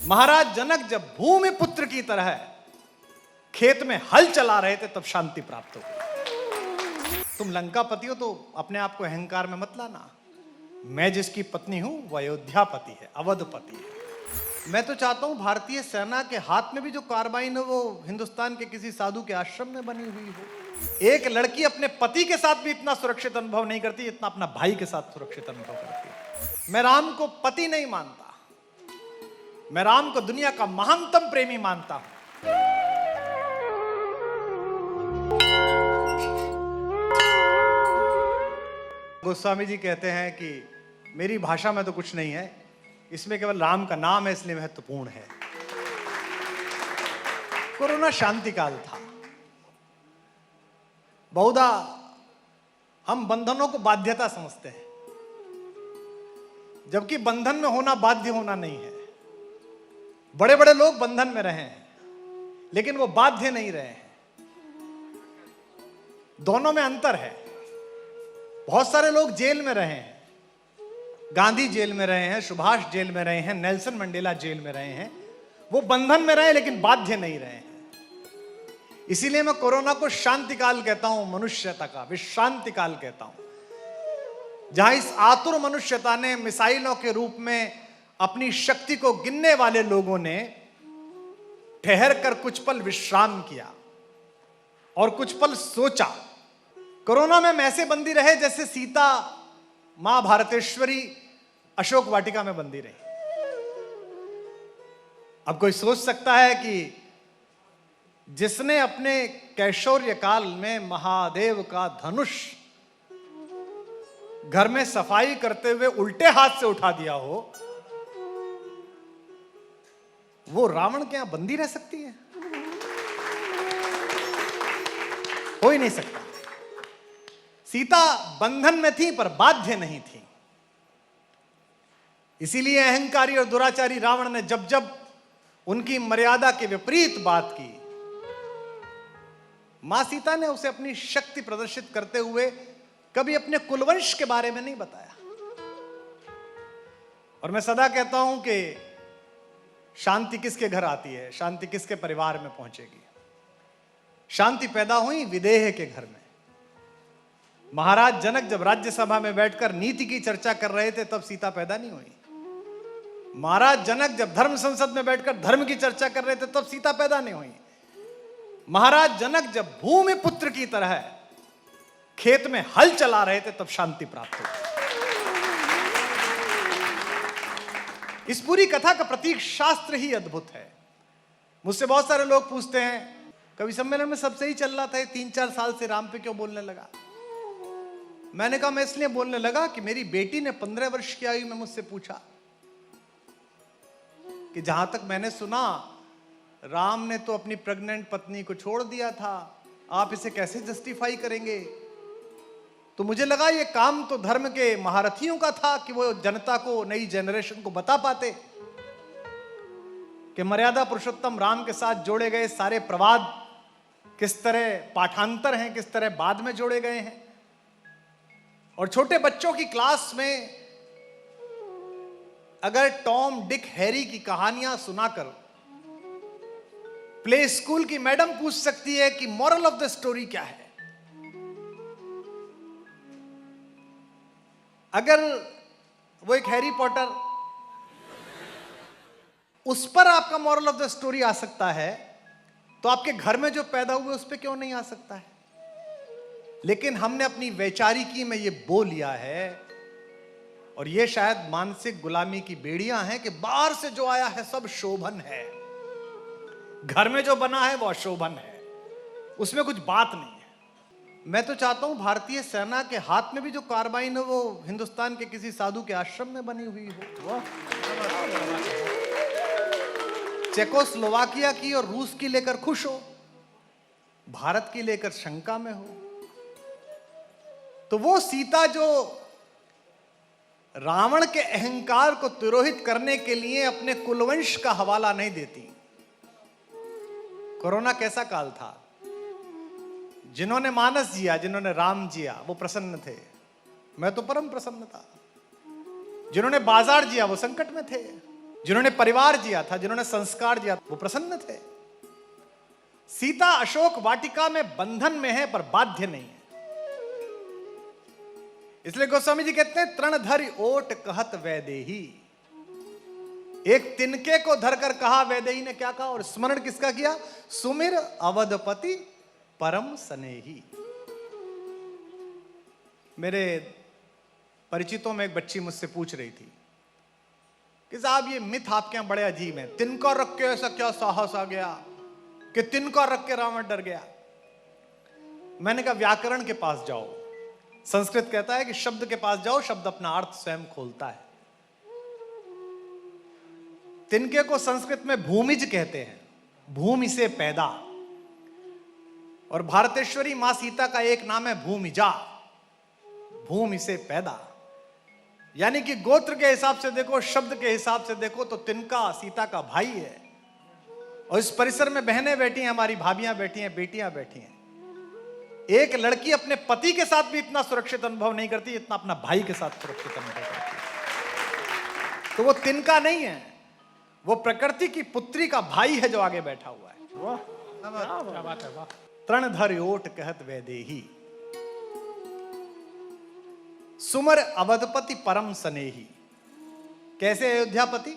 महाराज जनक जब भूमि पुत्र की तरह खेत में हल चला रहे थे तब शांति प्राप्त हो गई। तुम लंकापति हो तो अपने आप को अहंकार में मत लाना। मैं जिसकी पत्नी हूं वो अयोध्यापति है, अवधपति है। मैं तो चाहता हूं भारतीय सेना के हाथ में भी जो कार्बाइन है वो हिंदुस्तान के किसी साधु के आश्रम में बनी हुई हो। एक लड़की अपने पति के साथ भी इतना सुरक्षित अनुभव नहीं करती जितना अपना भाई के साथ सुरक्षित अनुभव करती है। मैं राम को पति नहीं मानता, मैं राम को दुनिया का महानतम प्रेमी मानता हूं। गोस्वामी जी कहते हैं कि मेरी भाषा में तो कुछ नहीं है, इसमें केवल राम का नाम है इसलिए महत्वपूर्ण है। कोरोना शांति काल था। बहुधा हम बंधनों को बाध्यता समझते हैं, जबकि बंधन में होना बाध्य होना नहीं है। बड़े बड़े लोग बंधन में रहे हैं लेकिन वो बाध्य नहीं रहे हैं, दोनों में अंतर है। बहुत सारे लोग जेल में रहे हैं, गांधी जेल में रहे हैं, सुभाष जेल में रहे हैं, नेल्सन मंडेला जेल में रहे हैं। वो बंधन में रहे लेकिन बाध्य नहीं रहे हैं। इसीलिए मैं कोरोना को शांति काल कहता हूं, मनुष्यता का विश्रांति काल कहता हूं, जहां इस आतुर मनुष्यता ने मिसाइलों के रूप में अपनी शक्ति को गिनने वाले लोगों ने ठहर कर कुछ पल विश्राम किया और कुछ पल सोचा। कोरोना में हम ऐसे बंदी रहे जैसे सीता मां भारतेश्वरी अशोक वाटिका में बंदी रही। अब कोई सोच सकता है कि जिसने अपने कैशोर्य काल में महादेव का धनुष घर में सफाई करते हुए उल्टे हाथ से उठा दिया हो, वो रावण के यहां बंदी रह सकती है? हो ही नहीं सकता। सीता बंधन में थी पर बाध्य नहीं थी। इसीलिए अहंकारी और दुराचारी रावण ने जब जब उनकी मर्यादा के विपरीत बात की, मां सीता ने उसे अपनी शक्ति प्रदर्शित करते हुए कभी अपने कुलवंश के बारे में नहीं बताया। और मैं सदा कहता हूं कि शांति किसके घर आती है, शांति किसके परिवार में पहुंचेगी। शांति पैदा हुई विदेह के घर में। महाराज जनक जब राज्यसभा में बैठकर नीति की चर्चा कर रहे थे तब सीता पैदा नहीं हुई। महाराज जनक जब धर्म संसद में बैठकर धर्म की चर्चा कर रहे थे तब सीता पैदा नहीं हुई। महाराज जनक जब भूमि पुत्र की तरह खेत में हल चला रहे थे तब शांति प्राप्त हुई। इस पूरी कथा का प्रतीक शास्त्र ही अद्भुत है। मुझसे बहुत सारे लोग पूछते हैं, कवि सम्मेलन में सबसे ही चल रहा था, 3-4 साल से राम पे क्यों बोलने लगा? मैंने कहा मैं इसलिए बोलने लगा कि मेरी बेटी ने 15 वर्ष की आयु में मुझसे पूछा कि जहां तक मैंने सुना राम ने तो अपनी प्रेग्नेंट पत्नी को छोड़ दिया था, आप इसे कैसे जस्टिफाई करेंगे? तो मुझे लगा ये काम तो धर्म के महारथियों का था कि वो जनता को, नई जनरेशन को बता पाते कि मर्यादा पुरुषोत्तम राम के साथ जोड़े गए सारे प्रवाद किस तरह पाठांतर हैं, किस तरह बाद में जोड़े गए हैं। और छोटे बच्चों की क्लास में अगर टॉम, डिक, हैरी की कहानियां सुनाकर प्ले स्कूल की मैडम पूछ सकती है कि मॉरल ऑफ द स्टोरी क्या है, अगर वो एक हैरी पॉटर, उस पर आपका मॉरल ऑफ द स्टोरी आ सकता है, तो आपके घर में जो पैदा हुए उस पर क्यों नहीं आ सकता है? लेकिन हमने अपनी वैचारिकी में ये बो लिया है, और ये शायद मानसिक गुलामी की बेड़ियां हैं कि बाहर से जो आया है सब शोभन है, घर में जो बना है वो अशोभन है, उसमें कुछ बात नहीं है। मैं तो चाहता हूं भारतीय सेना के हाथ में भी जो कार्बाइन है वो हिंदुस्तान के किसी साधु के आश्रम में बनी हुई हो। चेकोस्लोवाकिया की और रूस की लेकर खुश हो, भारत की लेकर शंका में हो। तो वो सीता जो रावण के अहंकार को तिरोहित करने के लिए अपने कुलवंश का हवाला नहीं देती। कोरोना कैसा काल था? जिन्होंने मानस जिया, जिन्होंने राम जिया, वो प्रसन्न थे। मैं तो परम प्रसन्न था। जिन्होंने बाजार जिया वो संकट में थे। जिन्होंने परिवार जिया था, जिन्होंने संस्कार जिया, वो प्रसन्न थे। सीता अशोक वाटिका में बंधन में है पर बाध्य नहीं है। इसलिए गोस्वामी जी कहते हैं तृणधरि ओट कहत वैदेही। एक तिनके को धरकर कहा, वैदेही ने क्या कहा और स्मरण किसका किया? सुमिर अवधपति परम स्नेही। मेरे परिचितों में एक बच्ची मुझसे पूछ रही थी कि साहब ये मिथ आपके यहां बड़े अजीब है, तिनका रख के ऐसा क्या साहस आ गया कि तिनका रख के रावण डर गया। मैंने कहा व्याकरण के पास जाओ। संस्कृत कहता है कि शब्द के पास जाओ, शब्द अपना अर्थ स्वयं खोलता है। तिनके को संस्कृत में भूमिज कहते हैं, भूमि से पैदा। और भारतेश्वरी मां सीता का एक नाम है भूमिजा, भूमि से पैदा। यानी कि गोत्र के हिसाब से देखो, शब्द के हिसाब से देखो तो तिनका सीता का भाई है। और इस परिसर में बहनें बैठी हैं, हमारी भाभियां बैठी हैं, बेटियां बैठी हैं। एक लड़की अपने पति के साथ भी इतना सुरक्षित अनुभव नहीं करती जितना अपना भाई के साथ सुरक्षित अनुभव करती है। तो वो तिनका नहीं है, वो प्रकृति की पुत्री का भाई है जो आगे बैठा हुआ है। वाह क्या बात है, वाह। तृणधर ओट कहत वैदेही, सुमर अवधपति परम स्नेही। कैसे अयोध्यापति?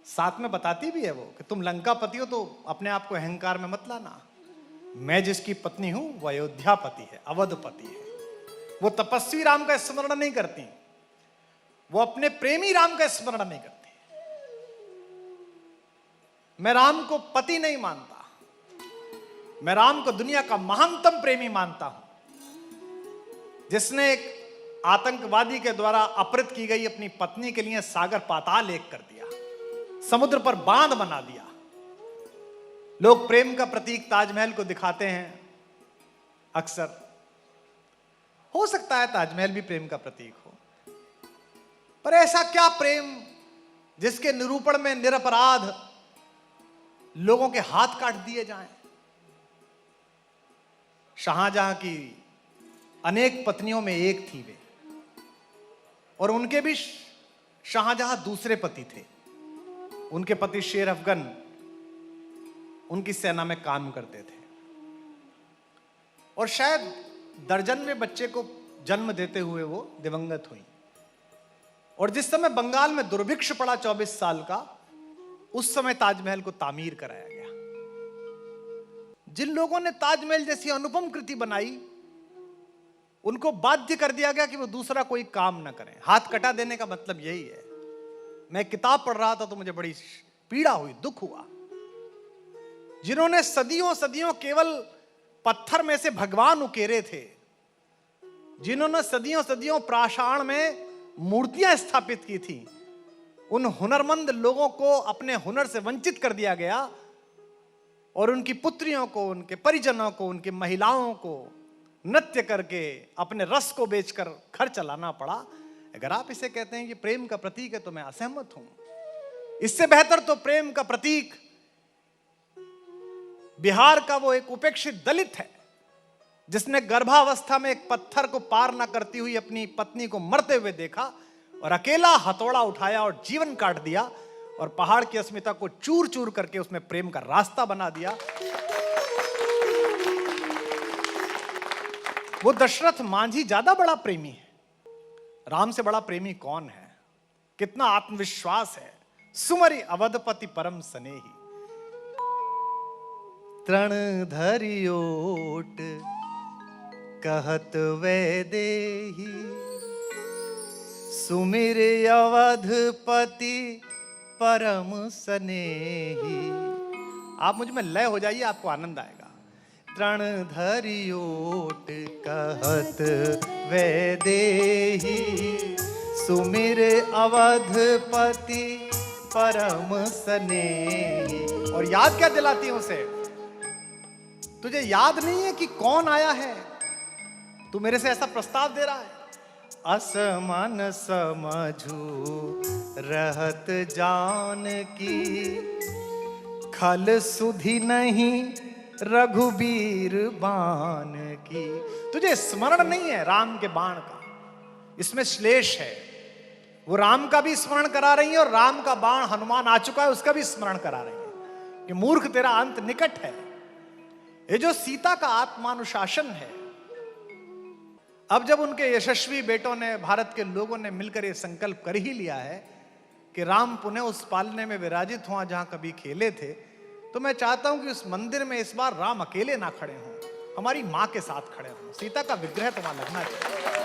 साथ में बताती भी है वो कि तुम लंकापति हो तो अपने आप को अहंकार में मत लाना। मैं जिसकी पत्नी हूं वो अयोध्यापति है, अवधपति है। वो तपस्वी राम का स्मरण नहीं करती, वो अपने प्रेमी राम का स्मरण नहीं करती। मैं राम को पति नहीं मानता, मैं राम को दुनिया का महानतम प्रेमी मानता हूं, जिसने एक आतंकवादी के द्वारा अपहृत की गई अपनी पत्नी के लिए सागर पाताल एक कर दिया, समुद्र पर बांध बना दिया। लोग प्रेम का प्रतीक ताजमहल को दिखाते हैं अक्सर। हो सकता है ताजमहल भी प्रेम का प्रतीक हो, पर ऐसा क्या प्रेम जिसके निरूपण में निरपराध लोगों के हाथ काट दिए जाएं। शाहजहां की अनेक पत्नियों में एक थी वे, और उनके भी शाहजहां दूसरे पति थे। उनके पति शेर अफगन उनकी सेना में काम करते थे, और शायद दर्जन में बच्चे को जन्म देते हुए वो दिवंगत हुई। और जिस समय बंगाल में दुर्भिक्ष पड़ा 24 साल का, उस समय ताजमहल को तामीर कराया गया। जिन लोगों ने ताजमहल जैसी अनुपम कृति बनाई, उनको बाध्य कर दिया गया कि वो दूसरा कोई काम ना करें। हाथ कटा देने का मतलब यही है। मैं किताब पढ़ रहा था तो मुझे बड़ी पीड़ा हुई, दुख हुआ। जिन्होंने सदियों सदियों केवल पत्थर में से भगवान उकेरे थे, जिन्होंने सदियों सदियों प्राषाण में मूर्तियां स्थापित की थी, उन हुनरमंद लोगों को अपने हुनर से वंचित कर दिया गया, और उनकी पुत्रियों को, उनके परिजनों को, उनकी महिलाओं को नृत्य करके अपने रस को बेचकर घर चलाना पड़ा। अगर आप इसे कहते हैं कि प्रेम का प्रतीक है तो मैं असहमत हूं। इससे बेहतर तो प्रेम का प्रतीक बिहार का वो एक उपेक्षित दलित है, जिसने गर्भावस्था में एक पत्थर को पार ना करती हुई अपनी पत्नी को मरते हुए देखा और अकेला हथौड़ा उठाया और जीवन काट दिया, और पहाड़ की अस्मिता को चूर चूर करके उसमें प्रेम का रास्ता बना दिया। वो दशरथ मांझी ज्यादा बड़ा प्रेमी है। राम से बड़ा प्रेमी कौन है? कितना आत्मविश्वास है। सुमरि अवधपति परम स्नेही, तृण धरि ओट कहत वैदेही, सुमिर अवधपति परम स्नेही। आप मुझ में लय हो जाइए, आपको आनंद आएगा। तृण धरि ओट कहत वैदेही, सुमिर अवधपति परम स्नेही। और याद क्या दिलाती हूं उसे? तुझे याद नहीं है कि कौन आया है? तू मेरे से ऐसा प्रस्ताव दे रहा है। असमन समझू रहत जान की, खल सुधि नहीं रघुबीर बाण की। तुझे स्मरण नहीं है राम के बाण का? इसमें श्लेष है, वो राम का भी स्मरण करा रही है और राम का बाण हनुमान आ चुका है उसका भी स्मरण करा रही है कि मूर्ख तेरा अंत निकट है। ये जो सीता का आत्मानुशासन है, अब जब उनके यशस्वी बेटों ने, भारत के लोगों ने मिलकर ये संकल्प कर ही लिया है कि राम पुनः उस पालने में विराजित हुआ जहां कभी खेले थे, तो मैं चाहता हूं कि उस मंदिर में इस बार राम अकेले ना खड़े हों, हमारी मां के साथ खड़े हों। सीता का विग्रह तो वहां लगना चाहिए।